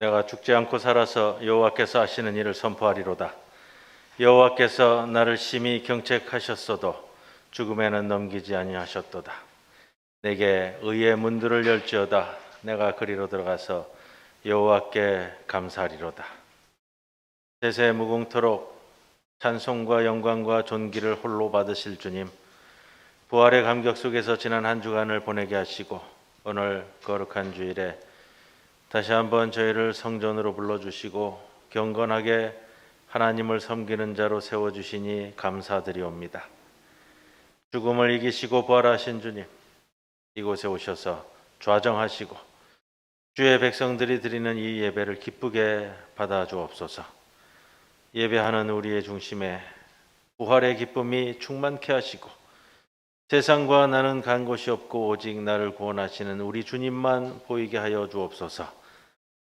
내가 죽지 않고 살아서 여호와께서 하시는 일을 선포하리로다. 여호와께서 나를 심히 경책하셨어도 죽음에는 넘기지 아니하셨도다. 내게 의의 문들을 열지어다. 내가 그리로 들어가서 여호와께 감사하리로다. 세세 무궁토록 찬송과 영광과 존귀를 홀로 받으실 주님, 부활의 감격 속에서 지난 한 주간을 보내게 하시고 오늘 거룩한 주일에 다시 한번 저희를 성전으로 불러주시고 경건하게 하나님을 섬기는 자로 세워주시니 감사드리옵니다. 죽음을 이기시고 부활하신 주님, 이곳에 오셔서 좌정하시고 주의 백성들이 드리는 이 예배를 기쁘게 받아주옵소서. 예배하는 우리의 중심에 부활의 기쁨이 충만케 하시고 세상과 나는 간 곳이 없고 오직 나를 구원하시는 우리 주님만 보이게 하여 주옵소서.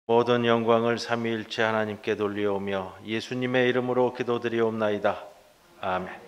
모든 영광을 삼위일체 하나님께 돌리오며 예수님의 이름으로 기도드리옵나이다. 아멘.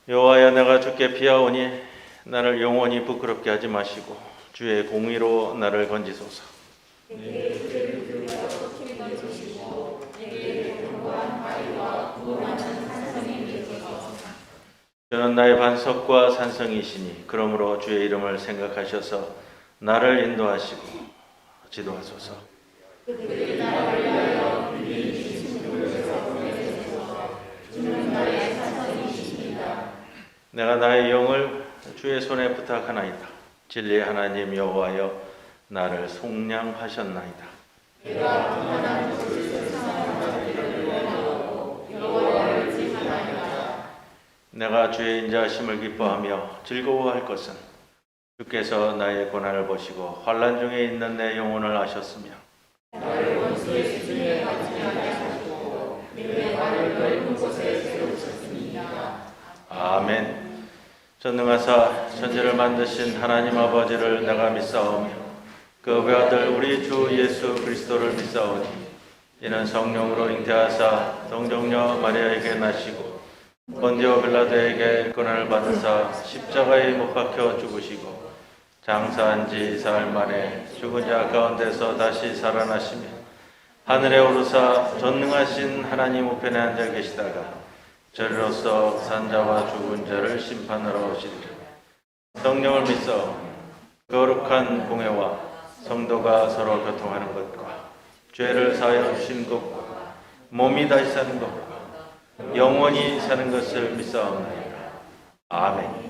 여호와여, 내가 주께 피하오니 나를 영원히 부끄럽게 하지 마시고 주의 공의로 나를 건지소서. 저는 나의 반석과 산성이시니 그러므로 주의 이름을 생각하셔서 나를 인도하시고 지도하소서. 내가 나의 영을 주의 손에 부탁하나이다. 진리의 하나님 여호와여, 나를 속량하셨나이다. 내가 주의 인자하심을 기뻐하며 즐거워할 것은 주께서 나의 고난을 보시고 환난 중에 있는 내 영혼을 아셨으며 나를 원수의 수중에 갇히게 하셨고 내 발을 넓은 곳에 세우셨습니다. 아멘. 전능하사 천지를 만드신 하나님 아버지를 내가 믿사오며 그 외아들 우리 주 예수 그리스도를 믿사오니 이는 성령으로 잉태하사 동정녀 마리아에게 나시고 본디오 빌라도에게 고난을 받으사 십자가에 못 박혀 죽으시고 장사한 지 사흘 만에 죽은 자 가운데서 다시 살아나시며 하늘에 오르사 전능하신 하나님 우편에 앉아 계시다가 저리로서 산자와 죽은 자를 심판하러 오시리라. 성령을 믿사오니 거룩한 공회와 성도가 서로 교통하는 것과 죄를 사하여 주신 것과 몸이 다시 사는 것과 영원히 사는 것을 믿사옵나이다. 아멘.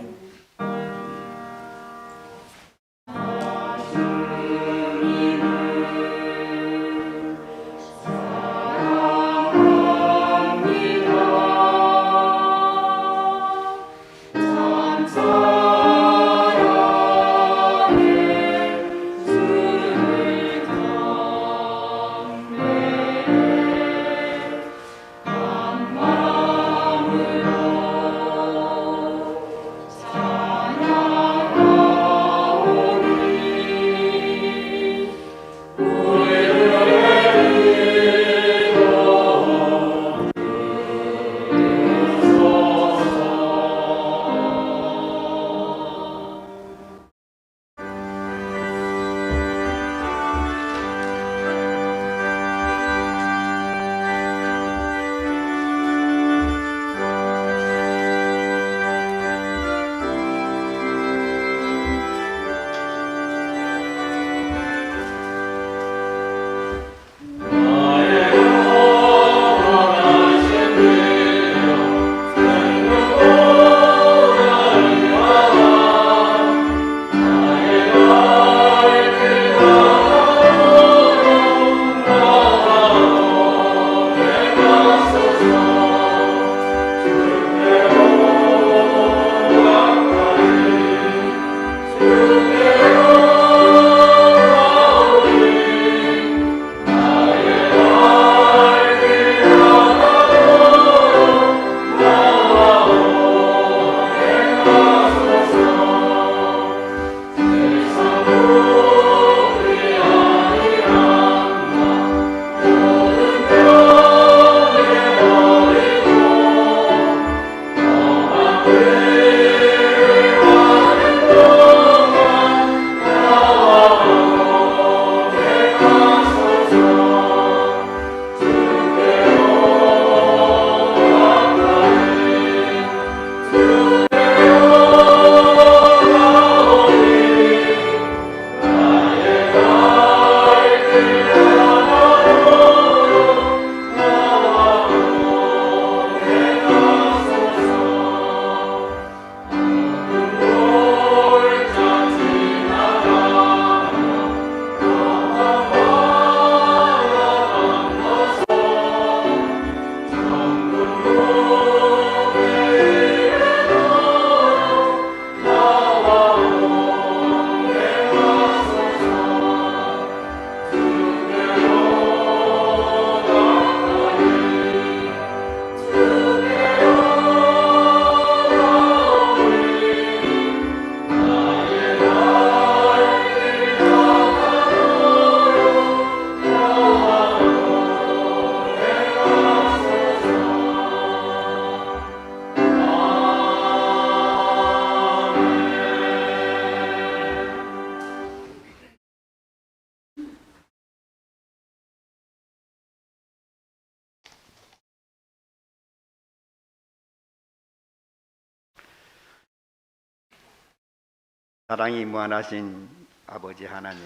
사랑이 무한하신 아버지 하나님,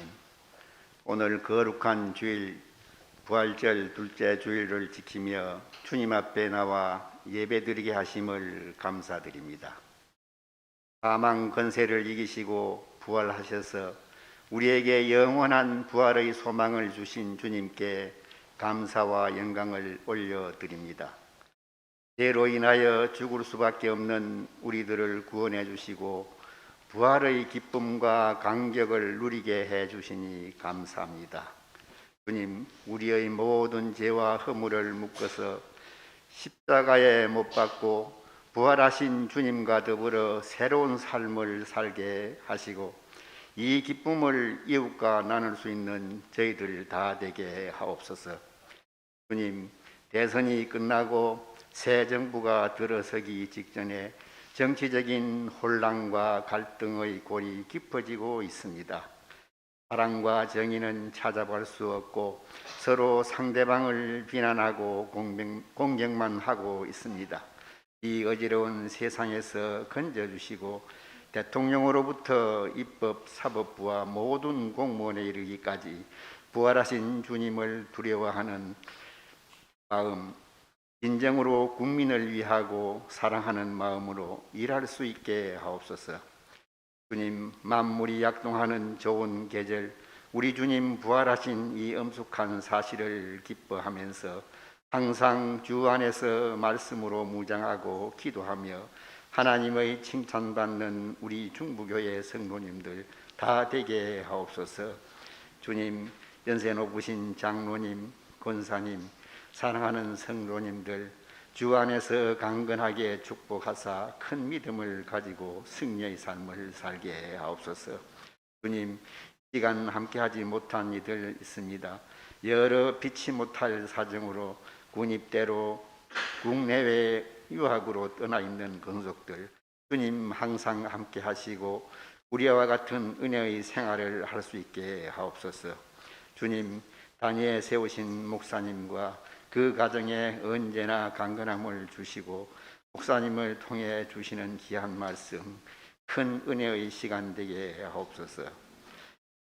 오늘 거룩한 주일 부활절 둘째 주일을 지키며 주님 앞에 나와 예배드리게 하심을 감사드립니다. 사망 권세를 이기시고 부활하셔서 우리에게 영원한 부활의 소망을 주신 주님께 감사와 영광을 올려드립니다. 죄로 인하여 죽을 수밖에 없는 우리들을 구원해 주시고 부활의 기쁨과 감격을 누리게 해 주시니 감사합니다. 주님, 우리의 모든 죄와 허물을 묶어서 십자가에 못 박고 부활하신 주님과 더불어 새로운 삶을 살게 하시고 이 기쁨을 이웃과 나눌 수 있는 저희들 다 되게 하옵소서. 주님, 대선이 끝나고 새 정부가 들어서기 직전에 정치적인 혼란과 갈등의 골이 깊어지고 있습니다. 사랑과 정의는 찾아볼 수 없고 서로 상대방을 비난하고 공격만 하고 있습니다. 이 어지러운 세상에서 건져주시고 대통령으로부터 입법, 사법부와 모든 공무원에 이르기까지 부활하신 주님을 두려워하는 마음, 진정으로 국민을 위하고 사랑하는 마음으로 일할 수 있게 하옵소서. 주님, 만물이 약동하는 좋은 계절, 우리 주님 부활하신 이 엄숙한 사실을 기뻐하면서 항상 주 안에서 말씀으로 무장하고 기도하며 하나님의 칭찬받는 우리 중부교회 성도님들 다 되게 하옵소서. 주님, 연세 높으신 장로님, 권사님, 사랑하는 성도님들 주 안에서 강건하게 축복하사 큰 믿음을 가지고 승리의 삶을 살게 하옵소서. 주님, 시간 함께하지 못한 이들 있습니다. 여러 피치 못할 사정으로 군입대로 국내외 유학으로 떠나 있는 건속들 주님 항상 함께 하시고 우리와 같은 은혜의 생활을 할 수 있게 하옵소서. 주님, 단위에 세우신 목사님과 그 가정에 언제나 강건함을 주시고 목사님을 통해 주시는 귀한 말씀 큰 은혜의 시간 되게 하옵소서.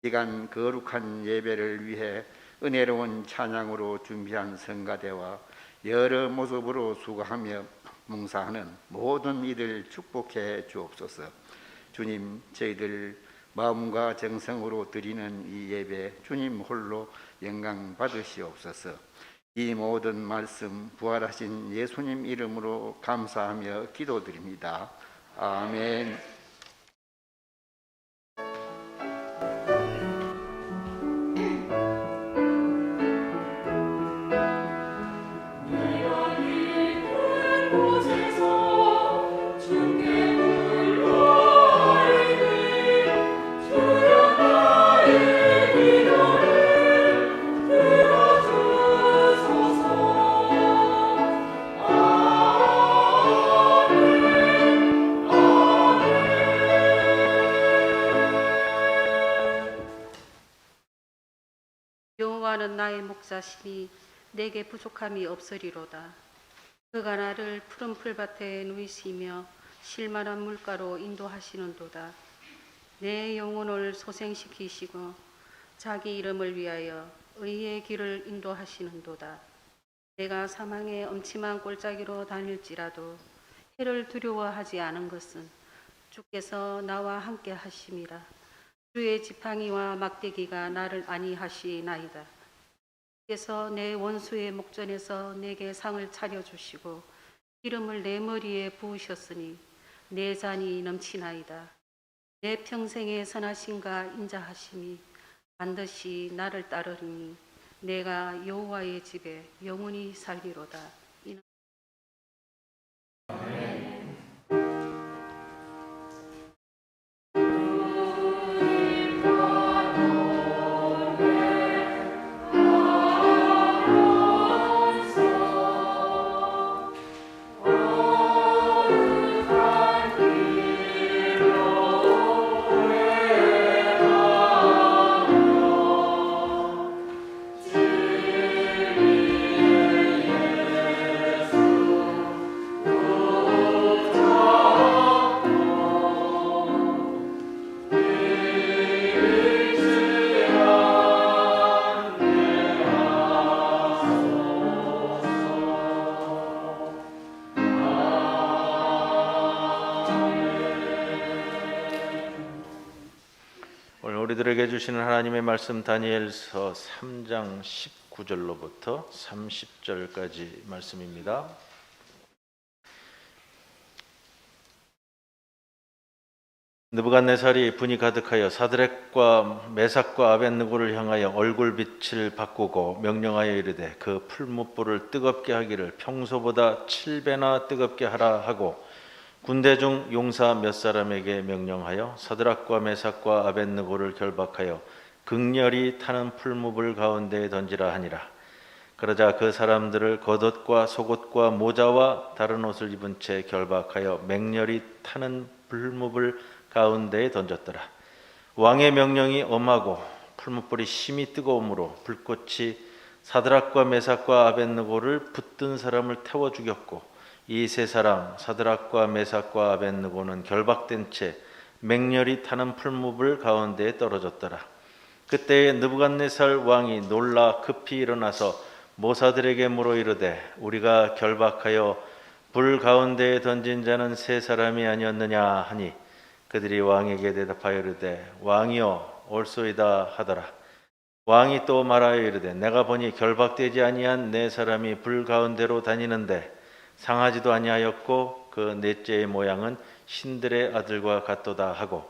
시간 거룩한 예배를 위해 은혜로운 찬양으로 준비한 성가대와 여러 모습으로 수고하며 봉사하는 모든 이들 축복해 주옵소서. 주님, 저희들 마음과 정성으로 드리는 이 예배 주님 홀로 영광 받으시옵소서. 이 모든 말씀 부활하신 예수님 이름으로 감사하며 기도드립니다. 아멘. 여호와는 나의 목자시니 내게 부족함이 없으리로다. 그가 나를 푸른 풀밭에 누이시며 쉴만한 물가로 인도하시는도다. 내 영혼을 소생시키시고 자기 이름을 위하여 의의 길을 인도하시는도다. 내가 사망의 엄침한 골짜기로 다닐지라도 해를 두려워하지 않은 것은 주께서 나와 함께 하심이라. 주의 지팡이와 막대기가 나를 안위하시나이다. 주께서 내 원수의 목전에서 내게 상을 차려주시고 기름을 내 머리에 부으셨으니 내 잔이 넘치나이다. 내 평생의 선하심과 인자하심이 반드시 나를 따르리니 내가 여호와의 집에 영원히 살리로다. 우리들에게 주시는 하나님의 말씀 다니엘서 3장 19절로부터 30절까지 말씀입니다. 느부갓네살이 분이 가득하여 사드락과 메삭과 아벳느고를 향하여 얼굴빛을 바꾸고 명령하여 이르되 그 풀무불을 뜨겁게 하기를 평소보다 7배나 뜨겁게 하라 하고 군대 중 용사 몇 사람에게 명령하여 사드락과 메삭과 아벳느고를 결박하여 극렬히 타는 풀무불 가운데에 던지라 하니라. 그러자 그 사람들을 겉옷과 속옷과 모자와 다른 옷을 입은 채 결박하여 맹렬히 타는 불뭇불 가운데에 던졌더라. 왕의 명령이 엄하고 풀무불이 심히 뜨거우므로 불꽃이 사드락과 메삭과 아벳느고를 붙든 사람을 태워 죽였고, 이 세 사람 사드락과 메삭과 아벳느고는 결박된 채 맹렬히 타는 풀무불 가운데에 떨어졌더라. 그때에 느부갓네살 왕이 놀라 급히 일어나서 모사들에게 물어 이르되, 우리가 결박하여 불 가운데에 던진 자는 세 사람이 아니었느냐 하니, 그들이 왕에게 대답하여 이르되, 왕이여 옳소이다 하더라. 왕이 또 말하여 이르되, 내가 보니 결박되지 아니한 네 사람이 불 가운데로 다니는데 상하지도 아니하였고 그 넷째의 모양은 신들의 아들과 같도다 하고,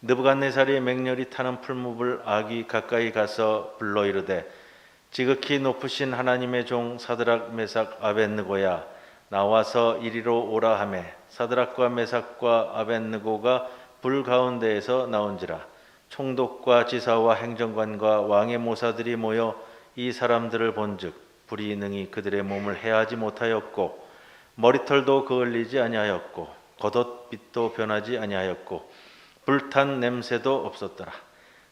느부갓네살이 맹렬히 타는 풀무불 악이 가까이 가서 불러 이르되, 지극히 높으신 하나님의 종 사드락 메삭 아벳느고야, 나와서 이리로 오라 하매, 사드락과 메삭과 아벳느고가 불 가운데에서 나온지라. 총독과 지사와 행정관과 왕의 모사들이 모여 이 사람들을 본즉 불이 능히 그들의 몸을 해하지 못하였고, 머리털도 그을리지 아니하였고, 겉옷빛도 변하지 아니하였고, 불탄 냄새도 없었더라.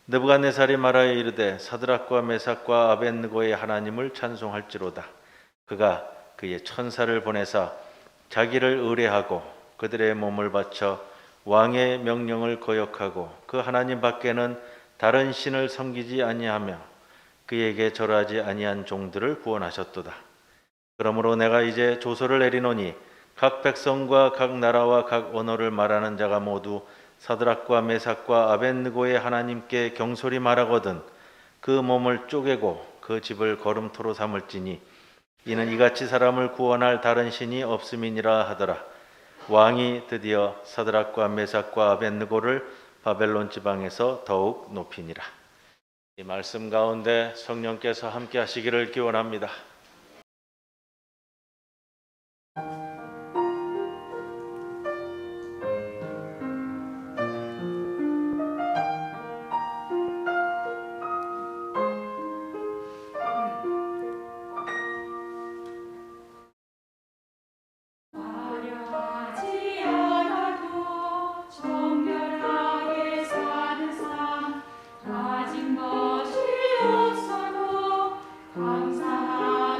느부갓네살이 말하여 이르되, 사드락과 메삭과 아벳느고의 하나님을 찬송할지로다. 그가 그의 천사를 보내사 자기를 의뢰하고 그들의 몸을 바쳐 왕의 명령을 거역하고 그 하나님 밖에는 다른 신을 섬기지 아니하며 그에게 절하지 아니한 종들을 구원하셨도다. 그러므로 내가 이제 조서를 내리노니, 각 백성과 각 나라와 각 언어를 말하는 자가 모두 사드락과 메삭과 아벳느고의 하나님께 경솔히 말하거든 그 몸을 쪼개고 그 집을 거름토로 삼을지니, 이는 이같이 사람을 구원할 다른 신이 없음이니라 하더라. 왕이 드디어 사드락과 메삭과 아벳느고를 바벨론 지방에서 더욱 높이니라. 이 말씀 가운데 성령께서 함께 하시기를 기원합니다. 화려하지 않아도 정결하게 사는 삶, 가진 것이 없어도 감사하게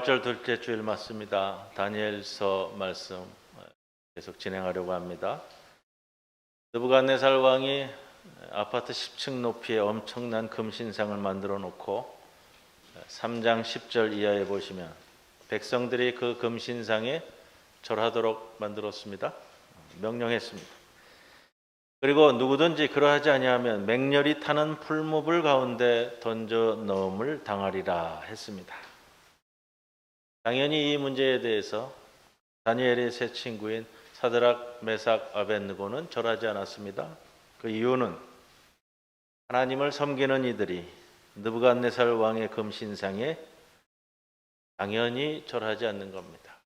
부활절 둘째 주일 맞습니다. 다니엘서 말씀 계속 진행하려고 합니다. 느부갓네살 왕이 아파트 10층 높이의 엄청난 금신상을 만들어 놓고 3장 10절 이하에 보시면 백성들이 그 금신상에 절하도록 만들었습니다. 명령했습니다. 그리고 누구든지 그러하지 아니하면 맹렬히 타는 풀무불 가운데 던져 넣음을 당하리라 했습니다. 당연히 이 문제에 대해서 다니엘의 세 친구인 사드락, 메삭, 아벳느고는 절하지 않았습니다. 그 이유는 하나님을 섬기는 이들이 느부갓네살 왕의 금신상에 당연히 절하지 않는 겁니다.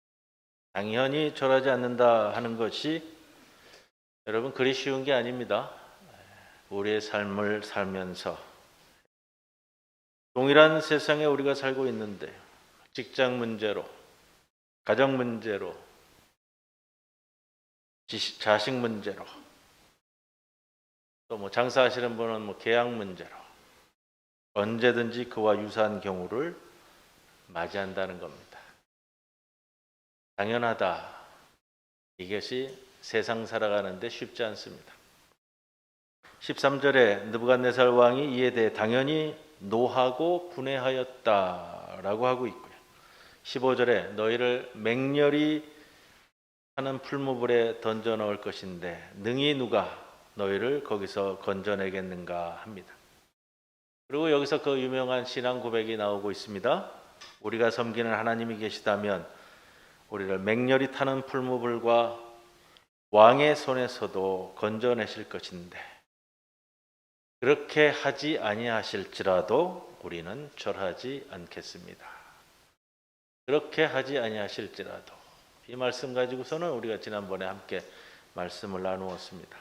당연히 절하지 않는다 하는 것이 여러분 그리 쉬운 게 아닙니다. 우리의 삶을 살면서 동일한 세상에 우리가 살고 있는데 직장 문제로, 가정 문제로, 자식 문제로, 또 뭐 장사하시는 분은 뭐 계약 문제로 언제든지 그와 유사한 경우를 맞이한다는 겁니다. 당연하다. 이것이 세상 살아가는데 쉽지 않습니다. 13절에 느부갓네살 왕이 이에 대해 당연히 노하고 분해하였다라고 하고 있고요. 15절에 너희를 맹렬히 하는 풀무불에 던져 넣을 것인데 능히 누가 너희를 거기서 건져내겠는가 합니다. 그리고 여기서 그 유명한 신앙 고백이 나오고 있습니다. 우리가 섬기는 하나님이 계시다면 우리를 맹렬히 타는 풀무불과 왕의 손에서도 건져내실 것인데 그렇게 하지 아니하실지라도 우리는 절하지 않겠습니다. 그렇게 하지 아니하실지라도 이 말씀 가지고서는 우리가 지난번에 함께 말씀을 나누었습니다.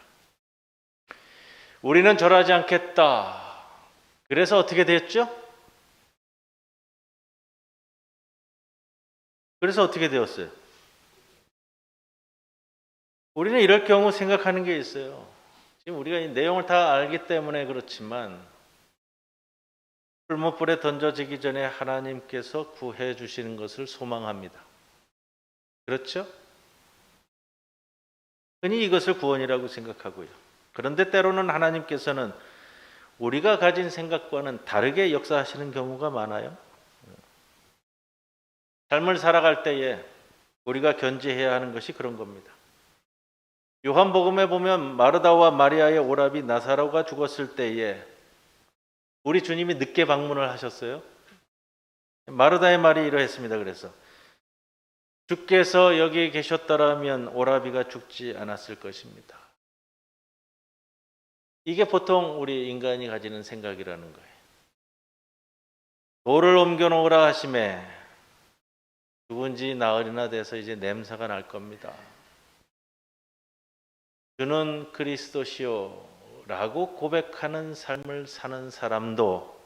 우리는 절하지 않겠다. 그래서 어떻게 됐죠? 그래서 어떻게 되었어요? 우리는 이럴 경우 생각하는 게 있어요. 지금 우리가 이 내용을 다 알기 때문에 그렇지만 풀무불에 던져지기 전에 하나님께서 구해 주시는 것을 소망합니다. 그렇죠? 흔히 이것을 구원이라고 생각하고요. 그런데 때로는 하나님께서는 우리가 가진 생각과는 다르게 역사하시는 경우가 많아요. 삶을 살아갈 때에 우리가 견지해야 하는 것이 그런 겁니다. 요한복음에 보면 마르다와 마리아의 오라비 나사로가 죽었을 때에 우리 주님이 늦게 방문을 하셨어요. 마르다의 말이 이러했습니다. 그래서 주께서 여기 계셨더라면 오라비가 죽지 않았을 것입니다. 이게 보통 우리 인간이 가지는 생각이라는 거예요. 돌을 옮겨 놓으라 하심에 죽은 지 나흘이나 돼서 이제 냄새가 날 겁니다. 주는 그리스도시요 라고 고백하는 삶을 사는 사람도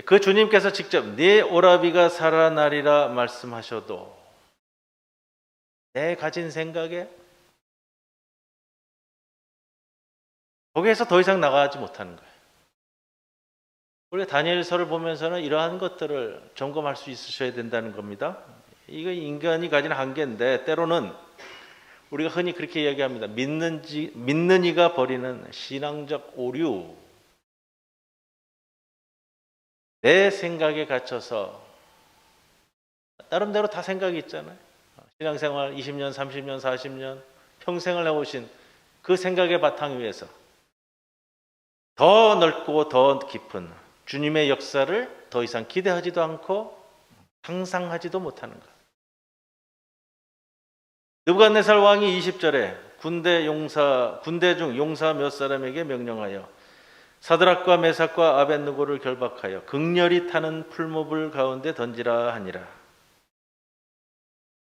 그 주님께서 직접 네 오라비가 살아나리라 말씀하셔도 내 가진 생각에 거기에서 더 이상 나가지 못하는 거예요. 우리가 다니엘서를 보면서는 이러한 것들을 점검할 수 있으셔야 된다는 겁니다. 이거 인간이 가진 한계인데 때로는 우리가 흔히 그렇게 이야기합니다. 믿는 이가 버리는 신앙적 오류. 내 생각에 갇혀서 나름대로 다 생각이 있잖아요. 신앙생활 20년, 30년, 40년 평생을 해오신 그 생각의 바탕 위에서 더 넓고 더 깊은 주님의 역사를 더 이상 기대하지도 않고 상상하지도 못하는 것. 느부갓네살 왕이 20절에 군대 중 용사 몇 사람에게 명령하여 사드락과 메삭과 아벳느고를 결박하여 극렬히 타는 풀무불 가운데 던지라 하니라.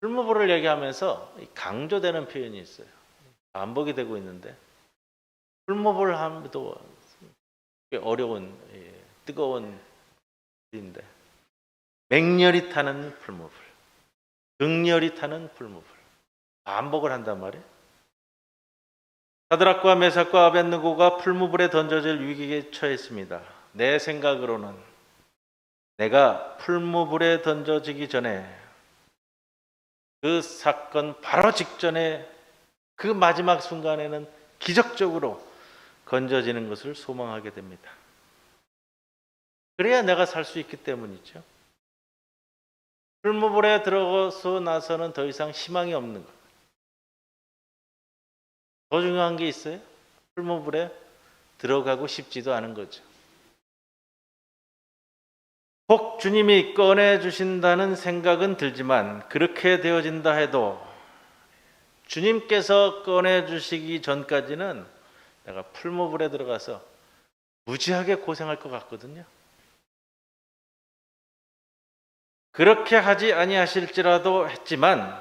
풀무불을 얘기하면서 강조되는 표현이 있어요. 반복이 되고 있는데 풀무불 하면도 어려운 뜨거운 일인데 맹렬히 타는 풀무불, 극렬히 타는 풀무불 반복을 한단 말이에요. 사드락과 메삭과 아벳느고가 풀무불에 던져질 위기에 처했습니다. 내 내가 풀무불에 던져지기 전에 그 사건 바로 직전에 그 마지막 순간에는 기적적으로 건져지는 것을 소망하게 됩니다. 그래야 내가 살 수 있기 때문이죠. 풀무불에 들어가서 나서는 더 이상 희망이 없는 것. 더 중요한 게 있어요? 풀무불에 들어가고 싶지도 않은 거죠. 혹 주님이 꺼내주신다는 생각은 들지만 그렇게 되어진다 해도 주님께서 꺼내주시기 전까지는 내가 풀무불에 들어가서 무지하게 고생할 것 같거든요. 그렇게 하지 아니하실지라도 했지만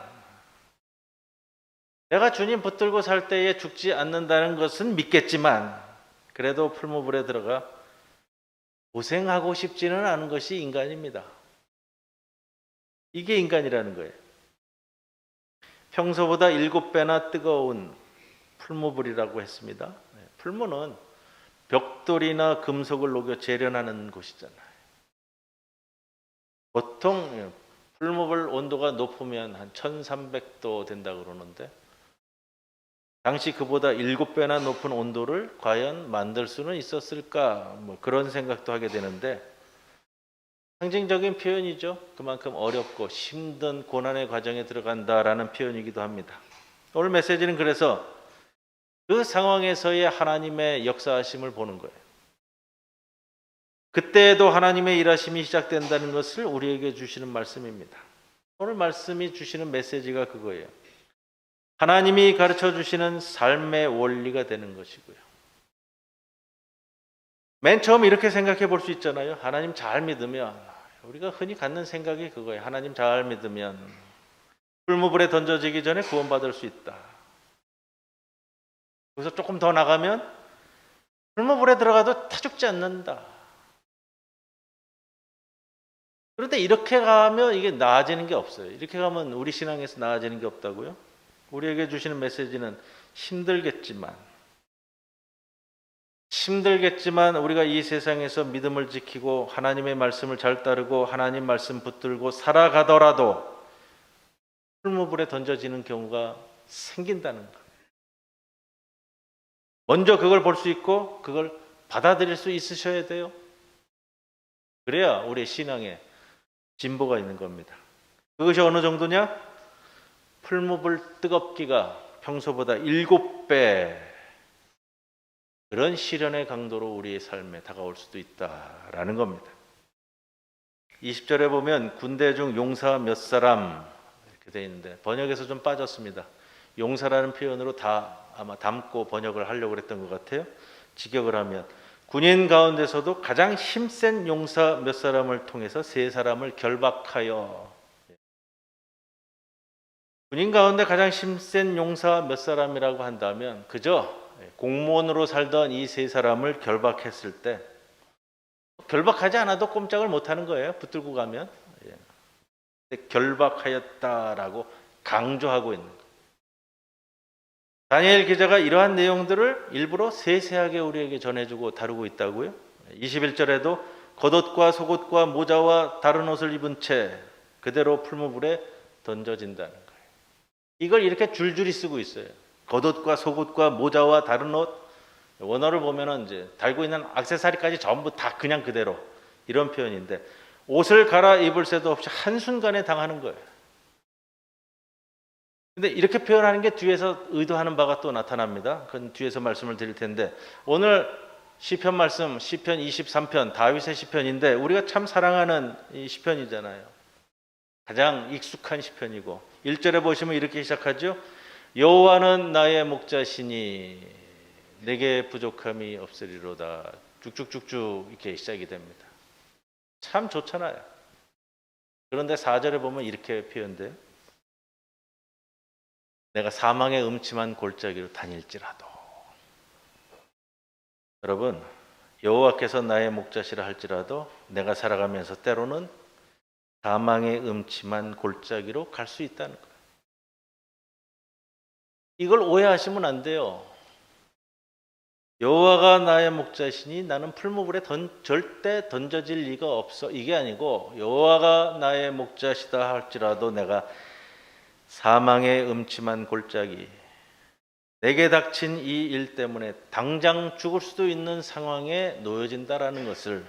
내가 주님 붙들고 살 때에 죽지 않는다는 것은 믿겠지만 그래도 풀무불에 들어가 고생하고 싶지는 않은 것이 인간입니다. 이게 인간이라는 거예요. 평소보다 7배나 뜨거운 풀무불이라고 했습니다. 풀무는 벽돌이나 금속을 녹여 재련하는 곳이잖아요. 보통 풀무불 온도가 높으면 한 1300도 된다고 그러는데 당시 그보다 7배나 높은 온도를 과연 만들 수는 있었을까? 그런 생각도 하게 되는데 상징적인 표현이죠. 그만큼 어렵고 힘든 고난의 과정에 들어간다라는 표현이기도 합니다. 오늘 메시지는 그래서 그 상황에서의 하나님의 역사하심을 보는 거예요. 그때에도 하나님의 일하심이 시작된다는 것을 우리에게 주시는 말씀입니다. 오늘 말씀이 주시는 메시지가 그거예요. 하나님이 가르쳐 주시는 삶의 원리가 되는 것이고요. 맨 처음 이렇게 생각해 볼 수 있잖아요. 하나님 잘 믿으면, 우리가 흔히 갖는 생각이 그거예요. 하나님 잘 믿으면 풀무불에 던져지기 전에 구원받을 수 있다. 그래서 조금 더 나가면 풀무불에 들어가도 타 죽지 않는다. 그런데 이렇게 가면 이게 나아지는 게 없어요. 이렇게 가면 우리 신앙에서 나아지는 게 없다고요? 우리에게 주시는 메시지는 힘들겠지만 우리가 이 세상에서 믿음을 지키고 하나님의 말씀을 잘 따르고 하나님 말씀 붙들고 살아가더라도 풀무불에 던져지는 경우가 생긴다는 것. 먼저 그걸 볼 수 있고 그걸 받아들일 수 있으셔야 돼요. 그래야 우리의 신앙에 진보가 있는 겁니다. 그것이 어느 정도냐? 풀무불 뜨겁기가 평소보다 7배 그런 시련의 강도로 우리의 삶에 다가올 수도 있다라는 겁니다. 20절에 보면 군대 중 용사 몇 사람 이렇게 되어 있는데 번역에서 좀 빠졌습니다. 용사라는 표현으로 다 아마 담고 번역을 하려고 했던 것 같아요. 직역을 하면 군인 가운데서도 가장 힘센 용사 몇 사람을 통해서 3사람을 결박하여. 군인 가운데 가장 힘센 용사 몇 사람이라고 한다면 그저 공무원으로 살던 이 3사람을 결박했을 때 결박하지 않아도 꼼짝을 못하는 거예요. 붙들고 가면. 결박하였다라고 강조하고 있는 거예요. 다니엘 기자가 이러한 내용들을 일부러 세세하게 우리에게 전해주고 다루고 있다고요. 21절에도 겉옷과 속옷과 모자와 다른 옷을 입은 채 그대로 풀무불에 던져진다는 거예요. 이걸 이렇게 줄줄이 쓰고 있어요. 겉옷과 속옷과 모자와 다른 옷. 원어를 보면은 이제 달고 있는 액세서리까지 전부 다 그냥 그대로 이런 표현인데 옷을 갈아입을 새도 없이 한순간에 당하는 거예요. 근데 이렇게 표현하는 게 뒤에서 의도하는 바가 또 나타납니다. 그건 뒤에서 말씀을 드릴 텐데 오늘 시편 말씀 시편 23편 다윗의 시편인데 우리가 참 사랑하는 이 시편이잖아요. 가장 익숙한 시편이고 1절에 보시면 이렇게 시작하죠. 여호와는 나의 목자시니 내게 부족함이 없으리로다. 쭉쭉쭉쭉 이렇게 시작이 됩니다. 참 좋잖아요. 그런데 4절에 보면 이렇게 표현돼요. 내가 사망의 음침한 골짜기로 다닐지라도. 여러분, 여호와께서 나의 목자시라 할지라도 내가 살아가면서 때로는 사망의 음침한 골짜기로 갈 수 있다는 거예요. 이걸 오해하시면 안 돼요. 여호와가 나의 목자시니 나는 풀무불에 절대 던져질 리가 없어. 이게 아니고 여호와가 나의 목자시다 할지라도 내가 사망의 음침한 골짜기, 내게 닥친 이 일 때문에 당장 죽을 수도 있는 상황에 놓여진다라는 것을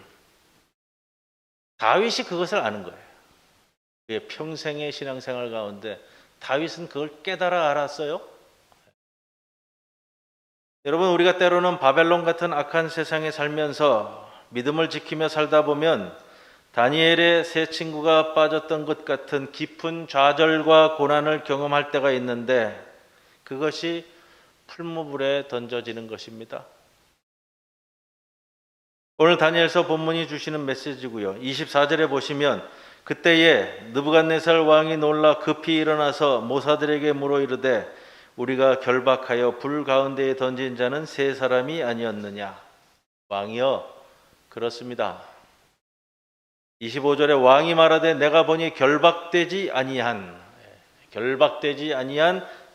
다윗이 그것을 아는 거예요. 그의 평생의 신앙생활 가운데 다윗은 그걸 깨달아 알았어요. 여러분, 우리가 때로는 바벨론 같은 악한 세상에 살면서 믿음을 지키며 살다 보면 다니엘의 세 친구가 빠졌던 것 같은 깊은 좌절과 고난을 경험할 때가 있는데 그것이 풀무불에 던져지는 것입니다. 오늘 다니엘서 본문이 주시는 메시지고요. 24절에 보시면 그때에 느부갓네살 왕이 놀라 급히 일어나서 모사들에게 물어 이르되 우리가 결박하여 불 가운데에 던진 자는 세 사람이 아니었느냐. 왕이여, 그렇습니다. 25절에 왕이 말하되 내가 보니 결박되지 아니한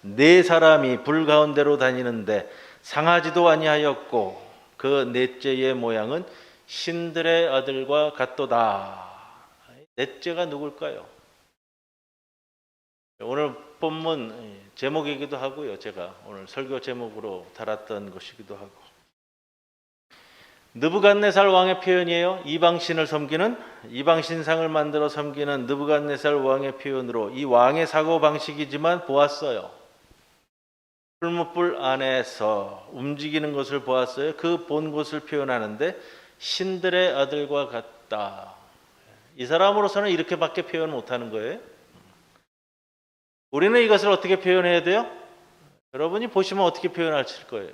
네 사람이 불 가운데로 다니는데 상하지도 아니하였고 그 넷째의 모양은 신들의 아들과 같도다. 넷째가 누굴까요? 오늘 본문 제목이기도 하고요. 제가 오늘 설교 제목으로 달았던 것이기도 하고, 느부갓네살 왕의 표현이에요. 이방신을 섬기는, 이방신상을 만들어 섬기는 느부갓네살 왕의 표현으로 이 왕의 사고 방식이지만 보았어요. 풀무불 안에서 움직이는 것을 보았어요. 그 본 곳을 표현하는데 신들의 아들과 같다. 이 사람으로서는 이렇게밖에 표현 못하는 거예요. 우리는 이것을 어떻게 표현해야 돼요? 여러분이 보시면 어떻게 표현하실 거예요?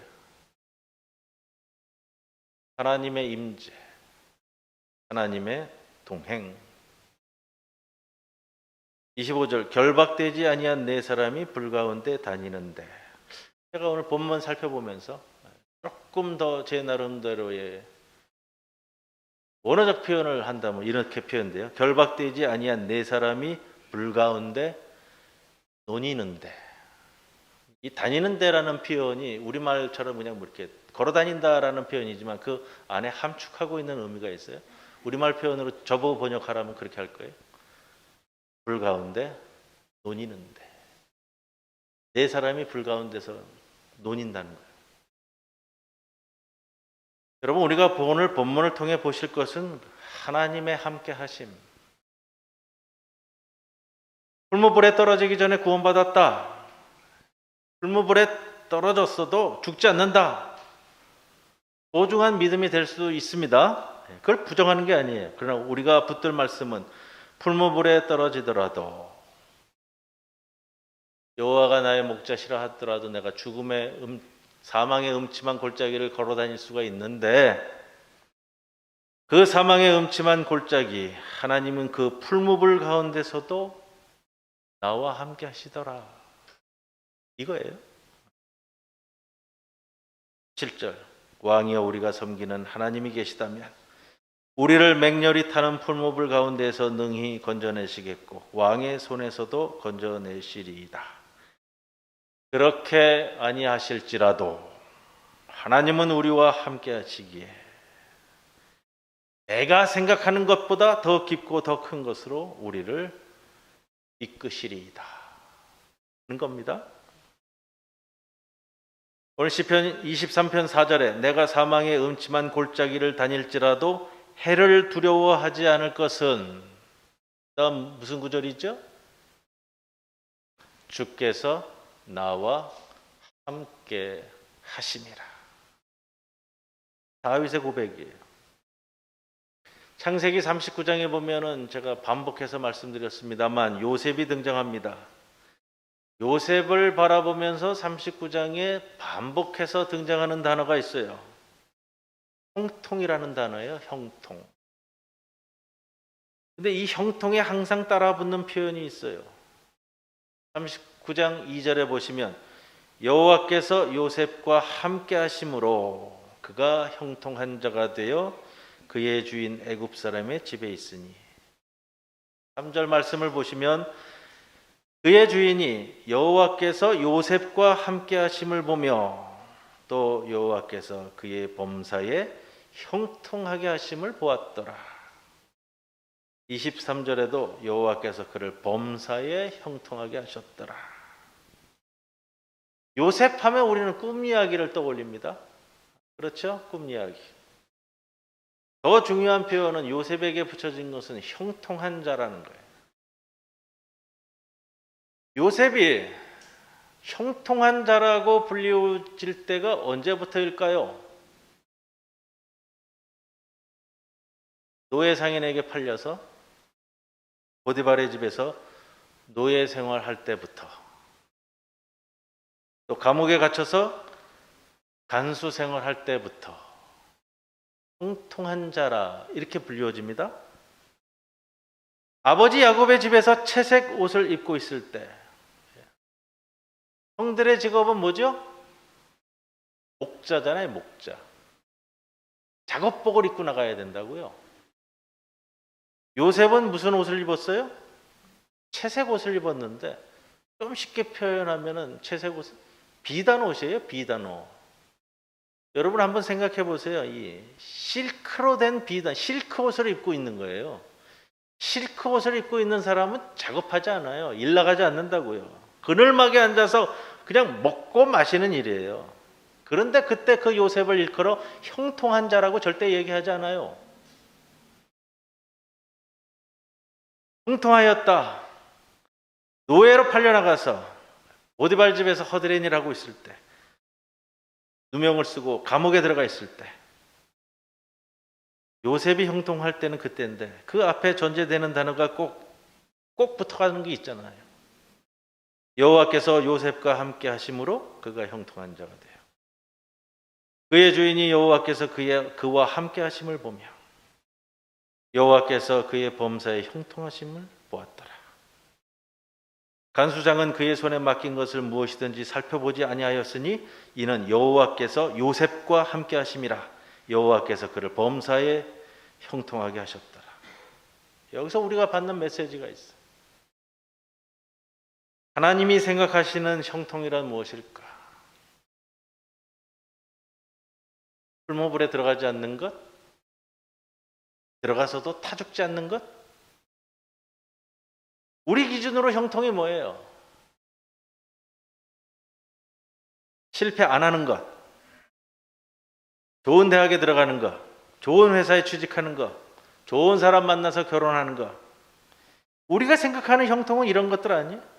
하나님의 임재, 하나님의 동행. 25절, 결박되지 아니한 네 사람이 불 가운데 다니는데, 제가 오늘 본문 살펴보면서 조금 더 제 나름대로의 원어적 표현을 한다면 이렇게 표현돼요. 결박되지 아니한 네 사람이 불 가운데 논이는데, 이 다니는데라는 표현이 우리말처럼 그냥 뭐 이렇게 걸어 다닌다라는 표현이지만 그 안에 함축하고 있는 의미가 있어요. 우리말 표현으로 저보고 번역하라면 그렇게 할 거예요. 불 가운데 논이는데, 네 사람이 불 가운데서 논인다는 거예요. 여러분, 우리가 오늘 본문을 통해 보실 것은 하나님의 함께 하심. 풀무불에 떨어지기 전에 구원받았다. 풀무불에 떨어졌어도 죽지 않는다. 소중한 믿음이 될 수도 있습니다. 그걸 부정하는 게 아니에요. 그러나 우리가 붙들 말씀은 풀무불에 떨어지더라도, 여호와가 나의 목자시라 하더라도 내가 사망의 음침한 골짜기를 걸어 다닐 수가 있는데, 그 사망의 음침한 골짜기, 하나님은 그 풀무불 가운데서도 나와 함께 하시더라. 이거예요. 7절, 왕이여 우리가 섬기는 하나님이 계시다면 우리를 맹렬히 타는 풀무불 가운데에서 능히 건져내시겠고 왕의 손에서도 건져내시리이다. 그렇게 아니하실지라도 하나님은 우리와 함께 하시기에 내가 생각하는 것보다 더 깊고 더 큰 것으로 우리를 이끄시리이다 하는 겁니다. 오늘 시편 23편 4절에 내가 사망의 음침한 골짜기를 다닐지라도 해를 두려워하지 않을 것은, 다음 무슨 구절이죠? 주께서 나와 함께 하심이라. 다윗의 고백이에요. 창세기 39장에 보면은 제가 반복해서 말씀드렸습니다만 요셉이 등장합니다. 요셉을 바라보면서 39장에 반복해서 등장하는 단어가 있어요. 형통이라는 단어예요. 형통. 근데 이 형통에 항상 따라붙는 표현이 있어요. 39장 2절에 보시면 여호와께서 요셉과 함께 하심으로 그가 형통한 자가 되어 그의 주인 애굽 사람의 집에 있으니. 3절 말씀을 보시면 그의 주인이 여호와께서 요셉과 함께 하심을 보며 또 여호와께서 그의 범사에 형통하게 하심을 보았더라. 23절에도 여호와께서 그를 범사에 형통하게 하셨더라. 요셉 하면 우리는 꿈 이야기를 떠올립니다. 그렇죠? 꿈 이야기. 더 중요한 표현은 요셉에게 붙여진 것은 형통한 자라는 거예요. 요셉이 형통한 자라고 불리워질 때가 언제부터일까요? 노예 상인에게 팔려서 보디발의 집에서 노예 생활할 때부터, 또 감옥에 갇혀서 간수 생활할 때부터 형통한 자라 이렇게 불리워집니다. 아버지 야곱의 집에서 채색 옷을 입고 있을 때 형들의 직업은 뭐죠? 목자잖아요, 목자. 작업복을 입고 나가야 된다고요. 요셉은 무슨 옷을 입었어요? 채색 옷을 입었는데, 좀 쉽게 표현하면은 채색 옷, 비단 옷이에요, 비단 옷. 여러분 한번 생각해 보세요. 이 실크로 된 비단, 실크 옷을 입고 있는 거예요. 실크 옷을 입고 있는 사람은 작업하지 않아요. 일 나가지 않는다고요. 그늘막에 앉아서 그냥 먹고 마시는 일이에요. 그런데 그때 그 요셉을 일컬어 형통한 자라고 절대 얘기하지 않아요. 형통하였다. 노예로 팔려나가서 보디발 집에서 허드렛 일하고 있을 때, 누명을 쓰고 감옥에 들어가 있을 때, 요셉이 형통할 때는 그때인데 그 앞에 전제되는 단어가 꼭 붙어가는 게 있잖아요. 여호와께서 요셉과 함께 하심으로 그가 형통한 자가 돼요. 그의 주인이 여호와께서 그와 함께 하심을 보며 여호와께서 그의 범사에 형통하심을 보았더라. 간수장은 그의 손에 맡긴 것을 무엇이든지 살펴보지 아니하였으니 이는 여호와께서 요셉과 함께 하심이라. 여호와께서 그를 범사에 형통하게 하셨더라. 여기서 우리가 받는 메시지가 있어요. 하나님이 생각하시는 형통이란 무엇일까? 풀무불에 들어가지 않는 것? 들어가서도 타 죽지 않는 것? 우리 기준으로 형통이 뭐예요? 실패 안 하는 것, 좋은 대학에 들어가는 것, 좋은 회사에 취직하는 것, 좋은 사람 만나서 결혼하는 것. 우리가 생각하는 형통은 이런 것들 아니에요?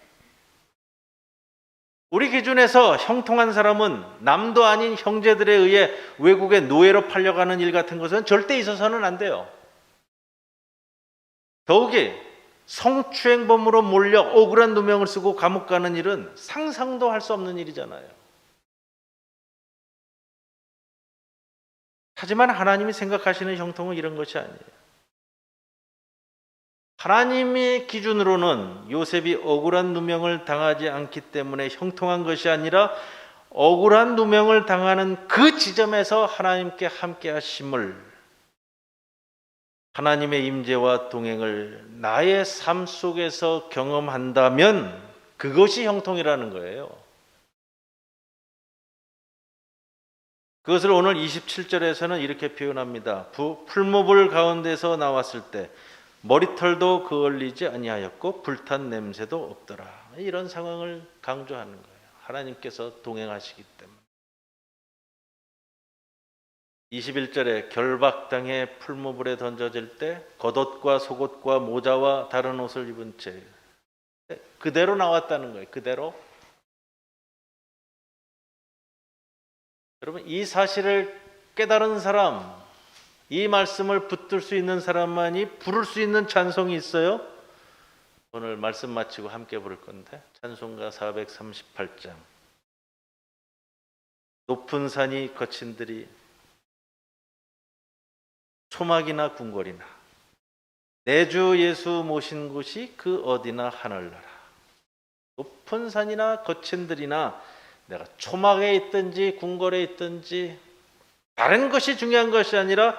우리 기준에서 형통한 사람은 남도 아닌 형제들에 의해 외국에 노예로 팔려가는 일 같은 것은 절대 있어서는 안 돼요. 더욱이 성추행범으로 몰려 억울한 누명을 쓰고 감옥 가는 일은 상상도 할 수 없는 일이잖아요. 하지만 하나님이 생각하시는 형통은 이런 것이 아니에요. 하나님의 기준으로는 요셉이 억울한 누명을 당하지 않기 때문에 형통한 것이 아니라 억울한 누명을 당하는 그 지점에서 하나님께 함께 하심을, 하나님의 임재와 동행을 나의 삶 속에서 경험한다면 그것이 형통이라는 거예요. 그것을 오늘 27절에서는 이렇게 표현합니다. 풀무불 가운데서 나왔을 때 머리털도 그을리지 아니하였고 불탄 냄새도 없더라. 이런 상황을 강조하는 거예요. 하나님께서 동행하시기 때문에. 21절에 결박당해 풀무불에 던져질 때 겉옷과 속옷과 모자와 다른 옷을 입은 채 그대로 나왔다는 거예요. 그대로. 여러분, 이 사실을 깨달은 사람, 이 말씀을 붙들 수 있는 사람만이 부를 수 있는 찬송이 있어요. 오늘 말씀 마치고 함께 부를 건데 찬송가 438장. 높은 산이 거친들이 초막이나 궁궐이나 내 주 예수 모신 곳이 그 어디나 하늘나라. 높은 산이나 거친들이나 내가 초막에 있든지 궁궐에 있든지 다른 것이 중요한 것이 아니라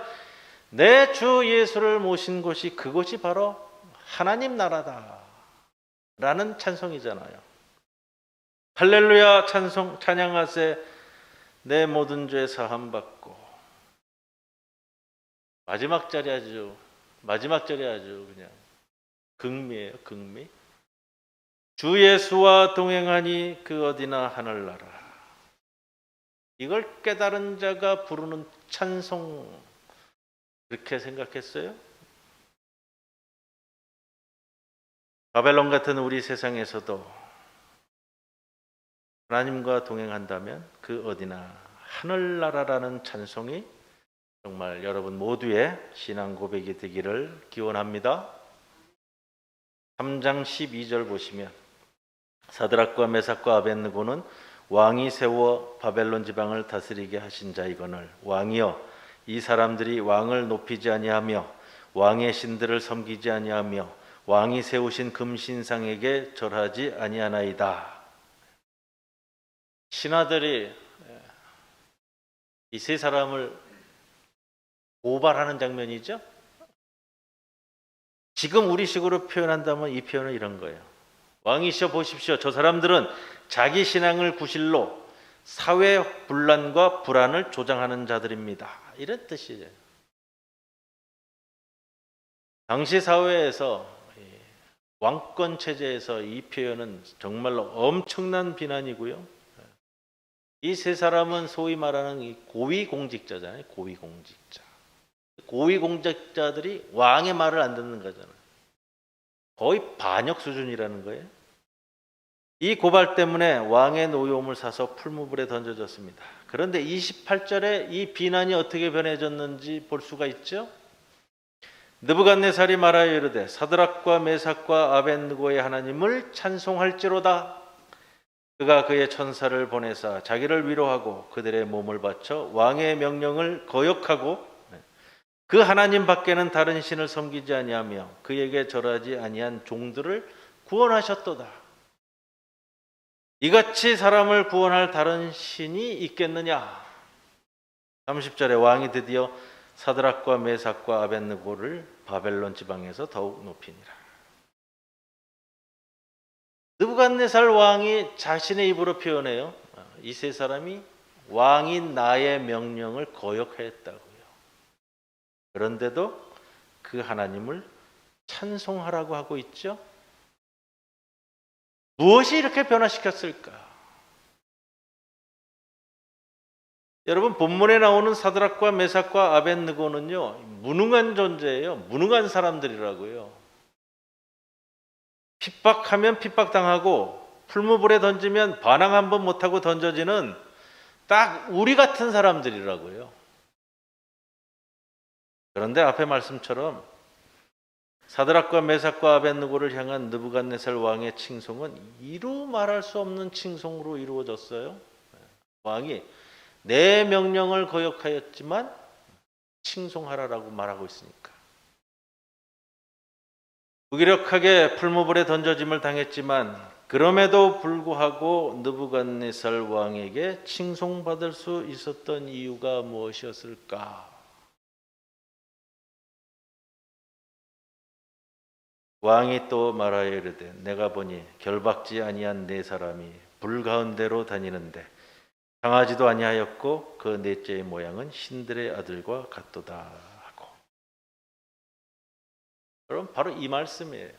내 주 예수를 모신 곳이 그곳이 바로 하나님 나라다 라는 찬송이잖아요. 할렐루야 찬송 찬양하세 내 모든 죄 사함 받고 마지막 자리 아주 그냥 극미예요. 극미. 주 예수와 동행하니 그 어디나 하늘나라. 이걸 깨달은 자가 부르는 찬송, 그렇게 생각했어요? 바벨론 같은 우리 세상에서도 하나님과 동행한다면 그 어디나 하늘나라라는 찬송이 정말 여러분 모두의 신앙 고백이 되기를 기원합니다. 3장 12절 보시면 사드락과 메삭과 아벳느고는 왕이 세워 바벨론 지방을 다스리게 하신 자이거늘 왕이여 이 사람들이 왕을 높이지 아니하며 왕의 신들을 섬기지 아니하며 왕이 세우신 금신상에게 절하지 아니하나이다. 신하들이 이 세 사람을 고발하는 장면이죠. 지금 우리식으로 표현한다면 이 표현은 이런 거예요. 왕이시여 보십시오. 저 사람들은 자기 신앙을 구실로 사회 분란과 불안을 조장하는 자들입니다. 이런 뜻이죠. 당시 사회에서 왕권 체제에서 이 표현은 정말로 엄청난 비난이고요. 이 세 사람은 소위 말하는 이 고위공직자잖아요. 고위공직자. 고위공직자들이 왕의 말을 안 듣는 거잖아요. 거의 반역 수준이라는 거예요. 이 고발 때문에 왕의 노여움을 사서 풀무불에 던져졌습니다. 그런데 28절에 이 비난이 어떻게 변해졌는지 볼 수가 있죠. 느부갓네살이 말하여 이르되 사드락과 메삭과 아벳느고의 하나님을 찬송할지로다. 그가 그의 천사를 보내사 자기를 위로하고 그들의 몸을 바쳐 왕의 명령을 거역하고 그 하나님 밖에는 다른 신을 섬기지 아니하며 그에게 절하지 아니한 종들을 구원하셨도다. 이같이 사람을 구원할 다른 신이 있겠느냐? 30절에 왕이 드디어 사드락과 메삭과 아벳느고를 바벨론 지방에서 더욱 높이니라. 느부갓네살 왕이 자신의 입으로 표현해요. 이 세 사람이 왕인 나의 명령을 거역했다고요. 그런데도 그 하나님을 찬송하라고 하고 있죠. 무엇이 이렇게 변화시켰을까? 여러분 본문에 나오는 사드락과 메삭과 아벳느고는요 무능한 존재예요. 무능한 사람들이라고요. 핍박하면 핍박당하고 풀무불에 던지면 반항 한번 못하고 던져지는 딱 우리 같은 사람들이라고요. 그런데 앞의 말씀처럼 사드락과 메삭과 아벳느고를 향한 느부갓네살 왕의 칭송은 이루 말할 수 없는 칭송으로 이루어졌어요. 왕이 내 명령을 거역하였지만 칭송하라라고 말하고 있으니까. 무기력하게 풀무불에 던져짐을 당했지만 그럼에도 불구하고 느부갓네살 왕에게 칭송받을 수 있었던 이유가 무엇이었을까? 왕이 또 말하여 이르되 내가 보니 결박지 아니한 네 사람이 불 가운데로 다니는데 강하지도 아니하였고 그 넷째의 모양은 신들의 아들과 같도다 하고. 여러분 바로 이 말씀이에요.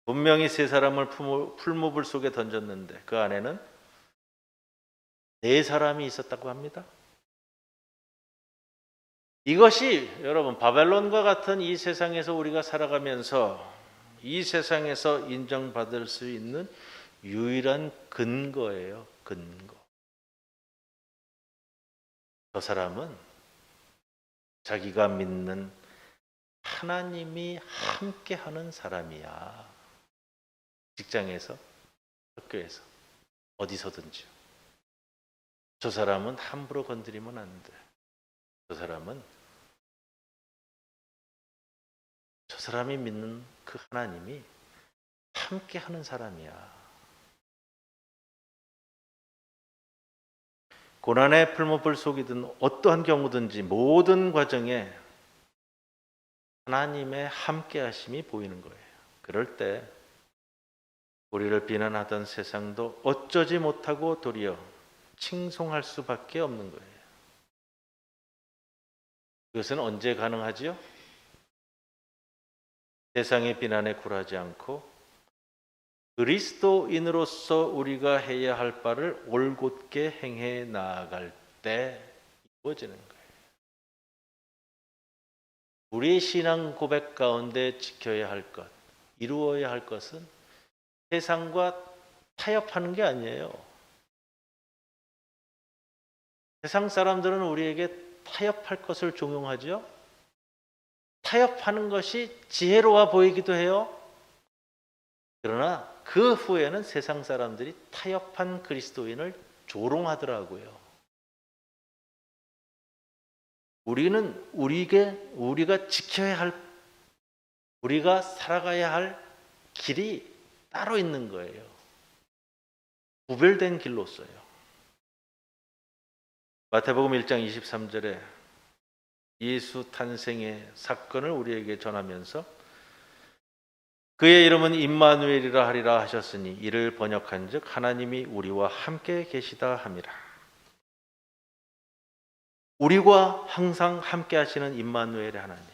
분명히 세 사람을 풀무불 속에 던졌는데 그 안에는 네 사람이 있었다고 합니다. 이것이 여러분 바벨론과 같은 이 세상에서 우리가 살아가면서 이 세상에서 인정받을 수 있는 유일한 근거예요. 근거. 저 사람은 자기가 믿는 하나님이 함께하는 사람이야. 직장에서, 학교에서, 어디서든지. 저 사람은 함부로 건드리면 안 돼. 저 사람이 믿는 그 하나님이 함께 하는 사람이야. 고난의 풀무불 속이든 어떠한 경우든지 모든 과정에 하나님의 함께 하심이 보이는 거예요. 그럴 때 우리를 비난하던 세상도 어쩌지 못하고 도리어 칭송할 수밖에 없는 거예요. 그것은 언제 가능하지요? 세상의 비난에 굴하지 않고 그리스도인으로서 우리가 해야 할 바를 올곧게 행해 나아갈 때 이루어지는 거예요. 우리의 신앙 고백 가운데 지켜야 할 것, 이루어야 할 것은 세상과 타협하는 게 아니에요. 세상 사람들은 우리에게 타협할 것을 종용하죠. 타협하는 것이 지혜로워 보이기도 해요. 그러나 그 후에는 세상 사람들이 타협한 그리스도인을 조롱하더라고요. 우리는 우리가 지켜야 할, 우리가 살아가야 할 길이 따로 있는 거예요. 구별된 길로서요. 마태복음 1장 23절에 예수 탄생의 사건을 우리에게 전하면서 그의 이름은 임마누엘이라 하리라 하셨으니 이를 번역한즉 하나님이 우리와 함께 계시다 함이라. 우리와 항상 함께 하시는 임마누엘의 하나님.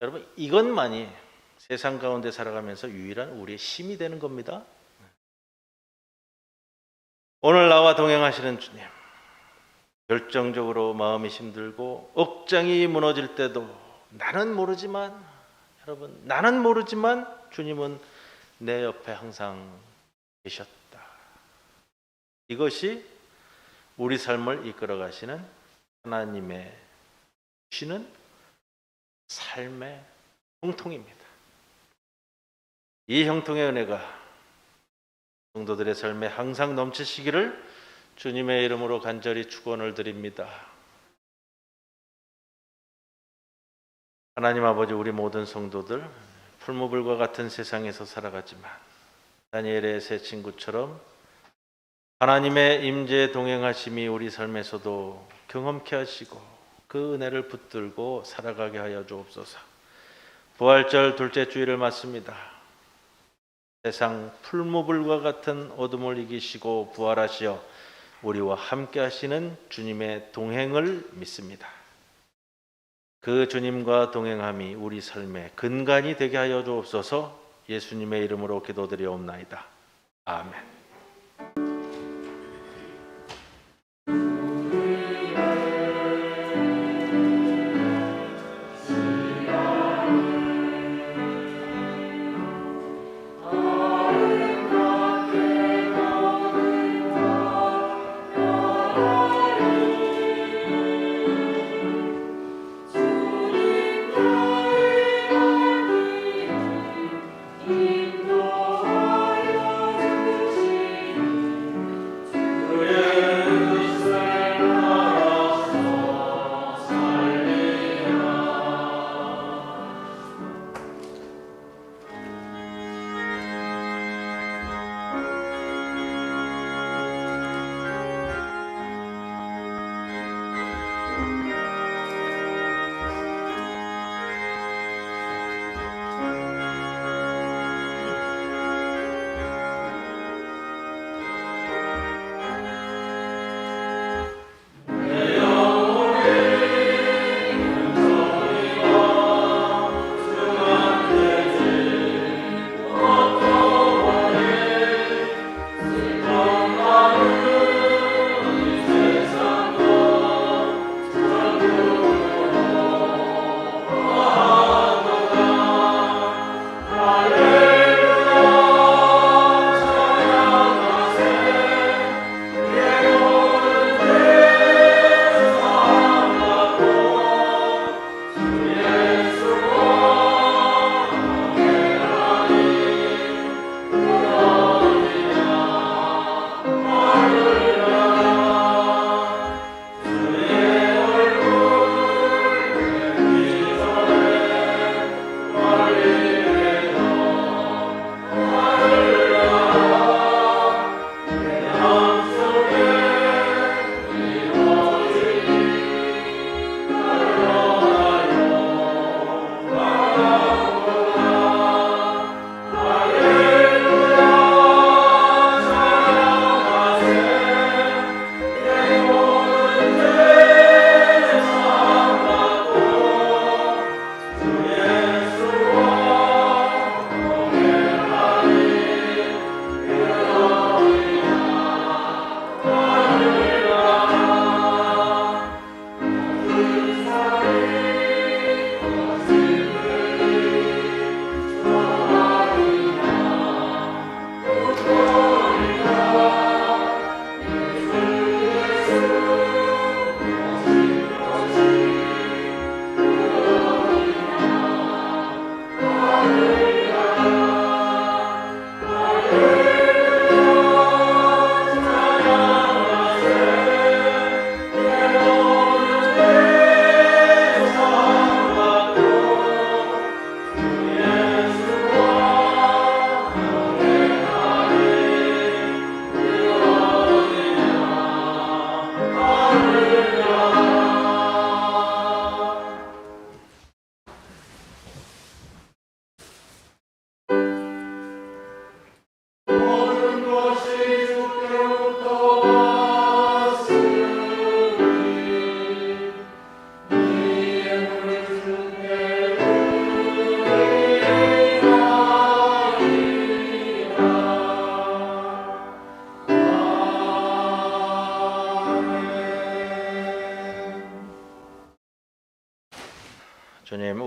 여러분, 이것만이 세상 가운데 살아가면서 유일한 우리의 힘이 되는 겁니다. 오늘 나와 동행하시는 주님, 결정적으로 마음이 힘들고 억장이 무너질 때도 나는 모르지만 주님은 내 옆에 항상 계셨다. 이것이 우리 삶을 이끌어 가시는 하나님의 주시는 삶의 형통입니다. 이 형통의 은혜가 성도들의 삶에 항상 넘치시기를 주님의 이름으로 간절히 축원을 드립니다. 하나님 아버지, 우리 모든 성도들 풀무불과 같은 세상에서 살아가지만 다니엘의 세 친구처럼 하나님의 임재 동행하심이 우리 삶에서도 경험케 하시고 그 은혜를 붙들고 살아가게 하여 주옵소서. 부활절 둘째 주일을 맞습니다. 세상 풀무불과 같은 어둠을 이기시고 부활하시어 우리와 함께 하시는 주님의 동행을 믿습니다. 그 주님과 동행함이 우리 삶의 근간이 되게 하여 주옵소서. 예수님의 이름으로 기도드리옵나이다. 아멘. 인도하여 주시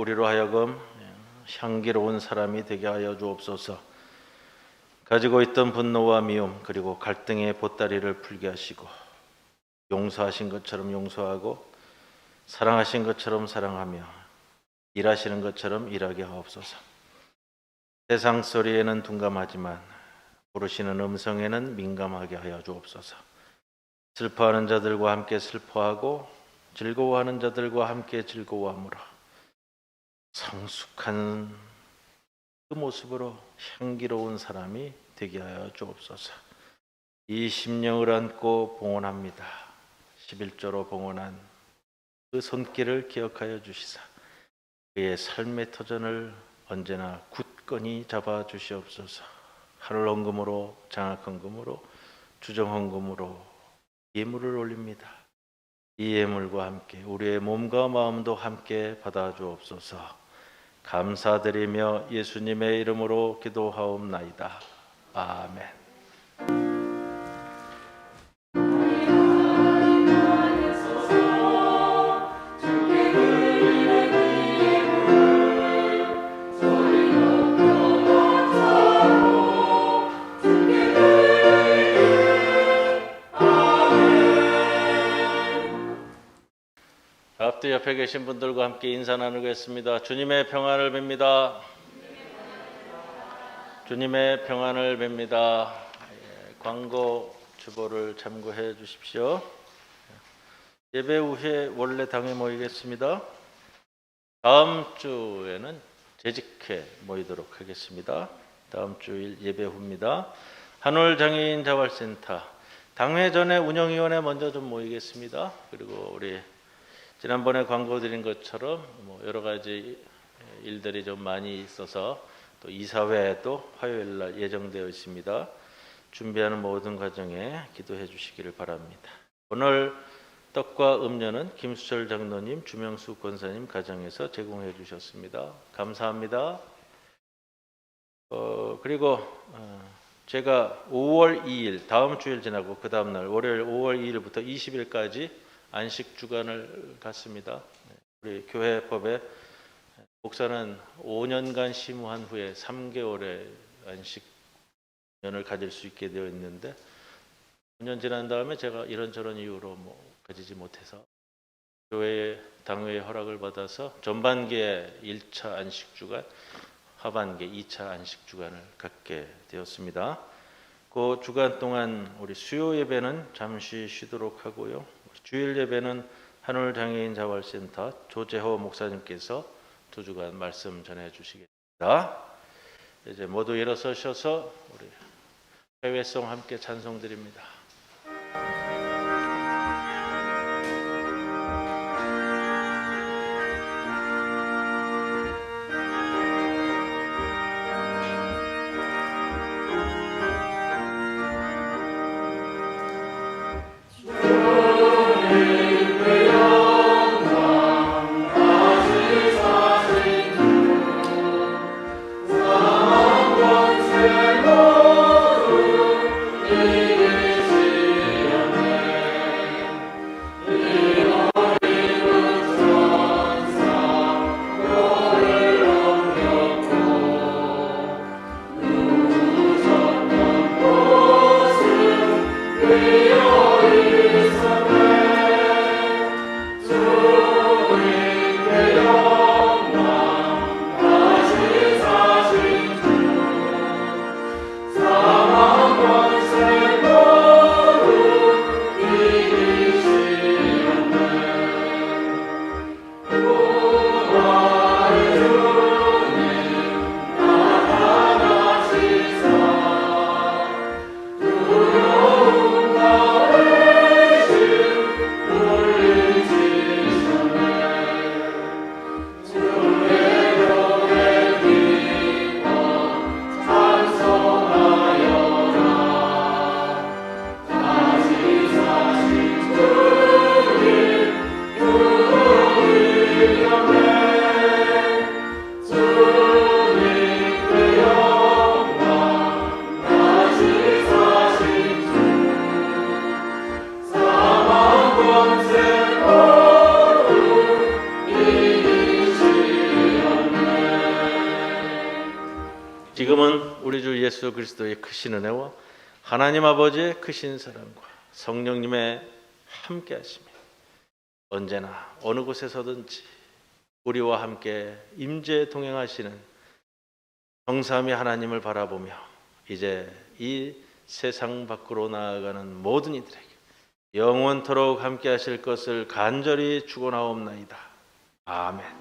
우리로 하여금 향기로운 사람이 되게 하여 주옵소서. 가지고 있던 분노와 미움 그리고 갈등의 보따리를 풀게 하시고 용서하신 것처럼 용서하고 사랑하신 것처럼 사랑하며 일하시는 것처럼 일하게 하옵소서. 세상 소리에는 둔감하지만 부르시는 음성에는 민감하게 하여 주옵소서. 슬퍼하는 자들과 함께 슬퍼하고 즐거워하는 자들과 함께 즐거워하므로 성숙한 그 모습으로 향기로운 사람이 되게 하여 주옵소서. 이 심령을 안고 봉헌합니다. 11조로 봉헌한 그 손길을 기억하여 주시사 그의 삶의 터전을 언제나 굳건히 잡아 주시옵소서. 하늘 헌금으로 장학 헌금으로 주정 헌금으로 예물을 올립니다. 이 예물과 함께 우리의 몸과 마음도 함께 받아 주옵소서. 감사드리며 예수님의 이름으로 기도하옵나이다. 아멘. 앞뒤 옆에 계신 분들과 함께 인사 나누겠습니다. 주님의 평안을 빕니다. 주님의 평안을 빕니다. 광고 주보를 참고해 주십시오. 예배 후에 원래 당에 모이겠습니다. 다음 주에는 재직회 모이도록 하겠습니다. 다음 주일 예배 후입니다. 한올장애인 자활센터 당회 전에 운영위원회 먼저 좀 모이겠습니다. 그리고 우리 지난번에 광고 드린 것처럼 여러 가지 일들이 좀 많이 있어서 또 이사회도 화요일 날 예정되어 있습니다. 준비하는 모든 과정에 기도해 주시기를 바랍니다. 오늘 떡과 음료는 김수철 장로님, 주명수 권사님 가정에서 제공해 주셨습니다. 감사합니다. 그리고 제가 5월 2일 다음 주일 지나고 그 다음 날 월요일 5월 2일부터 20일까지 안식 주간을 갖습니다. 우리 교회법에 목사는 5년간 심우한 후에 3개월의 안식년을 가질 수 있게 되어 있는데 5년 지난 다음에 제가 이런저런 이유로 가지지 못해서 교회의 당회의 허락을 받아서 전반기에 1차 안식 주간, 하반기 2차 안식 주간을 갖게 되었습니다. 그 주간 동안 우리 수요 예배는 잠시 쉬도록 하고요. 주일 예배는 한올장애인 자활센터 조재호 목사님께서 2주간 말씀 전해 주시겠습니다. 이제 모두 일어서셔서 우리 회외송 함께 찬송 드립니다. 주 예수 그리스도의 크신 은혜와 하나님 아버지의 크신 사랑과 성령님의 함께 하심이 언제나 어느 곳에서든지 우리와 함께 임재 동행하시는 정삼위 하나님을 바라보며 이제 이 세상 밖으로 나아가는 모든 이들에게 영원토록 함께 하실 것을 간절히 축원하옵나이다. 아멘.